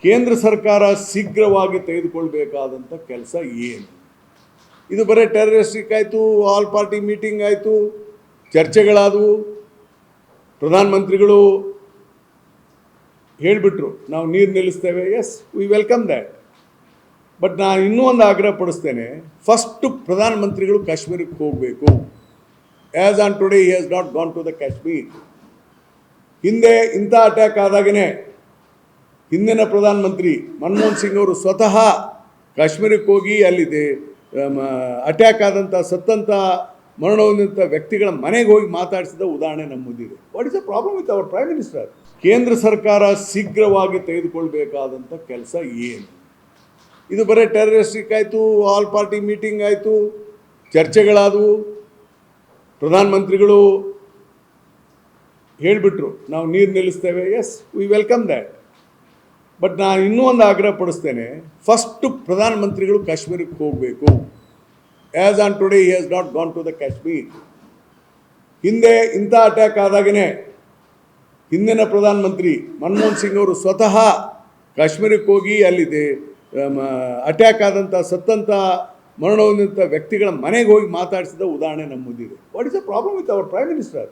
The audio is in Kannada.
ಕೇಂದ್ರ ಸರ್ಕಾರ ಶೀಘ್ರವಾಗಿ ತೆಗೆದುಕೊಳ್ಬೇಕಾದಂಥ ಕೆಲಸ ಏನು? ಇದು ಬರೀ ಟೆರರಿಸ್ಟಿಕ್ ಆಯಿತು, ಆಲ್ ಪಾರ್ಟಿ ಮೀಟಿಂಗ್ ಆಯಿತು, ಚರ್ಚೆಗಳಾದವು, ಪ್ರಧಾನಮಂತ್ರಿಗಳು ಹೇಳಿಬಿಟ್ರು ನಾವು ನೀರು ನಿಲ್ಲಿಸ್ತೇವೆ. Yes, we welcome that. But ನಾನು ಇನ್ನೂ ಒಂದು ಆಗ್ರಹ ಪಡಿಸ್ತೇನೆ, ಫಸ್ಟು ಪ್ರಧಾನಮಂತ್ರಿಗಳು ಕಾಶ್ಮೀರಕ್ಕೆ ಹೋಗಬೇಕು. As on today he has not gone to the Kashmir. ಹಿಂದೆ ಇಂಥ ಅಟ್ಯಾಕ್ ಆದಾಗೇ ಹಿಂದಿನ ಪ್ರಧಾನಮಂತ್ರಿ ಮನಮೋಹನ್ ಸಿಂಗ್ ಅವರು ಸ್ವತಃ ಕಾಶ್ಮೀರಕ್ಕೆ ಹೋಗಿ ಅಲ್ಲಿದೆ ಅಟ್ಯಾಕ್ ಆದಂಥ ಸತ್ತಂಥ ಮರಣ ಹೊಂದಿದಂಥ ವ್ಯಕ್ತಿಗಳ ಮನೆಗೆ ಹೋಗಿ ಮಾತಾಡಿಸಿದ ಉದಾಹರಣೆ ನಮ್ಮ ಮುಂದಿದೆ. What is the problem with our prime minister? ಕೇಂದ್ರ ಸರ್ಕಾರ ಶೀಘ್ರವಾಗಿ ತೆಗೆದುಕೊಳ್ಬೇಕಾದಂಥ ಕೆಲಸ ಏನು? ಇದು ಬರೀ ಟೆರರಿಸ್ಟಿಕ್ ಆಯಿತು, ಆಲ್ ಪಾರ್ಟಿ ಮೀಟಿಂಗ್ ಆಯಿತು, ಚರ್ಚೆಗಳಾದವು, ಪ್ರಧಾನಮಂತ್ರಿಗಳು ಹೇಳಿಬಿಟ್ರು ನಾವು ನೀರು ನಿಲ್ಲಿಸ್ತೇವೆ. Yes, we welcome that. But ನಾನು ಇನ್ನೂ ಒಂದು ಆಗ್ರಹ ಪಡಿಸ್ತೇನೆ, ಫಸ್ಟು ಪ್ರಧಾನಮಂತ್ರಿಗಳು ಕಾಶ್ಮೀರಕ್ಕೆ ಹೋಗಬೇಕು. As on today he has not gone to the Kashmir. ಹಿಂದೆ ಇಂಥ ಅಟ್ಯಾಕ್ ಆದಾಗೇ ಹಿಂದಿನ ಪ್ರಧಾನಮಂತ್ರಿ ಮನಮೋಹನ್ ಸಿಂಗ್ ಅವರು ಸ್ವತಃ ಕಾಶ್ಮೀರಕ್ಕೆ ಹೋಗಿ ಅಲ್ಲಿದೆ ಅಟ್ಯಾಕ್ ಆದಂಥ ಸತ್ತಂಥ ಮರಣ ಹೊಂದಿದಂಥ ವ್ಯಕ್ತಿಗಳ ಮನೆಗೆ ಹೋಗಿ ಮಾತಾಡಿಸಿದ ಉದಾಹರಣೆ ನಮ್ಮ ಮುಂದಿದೆ. What is the problem with our prime minister?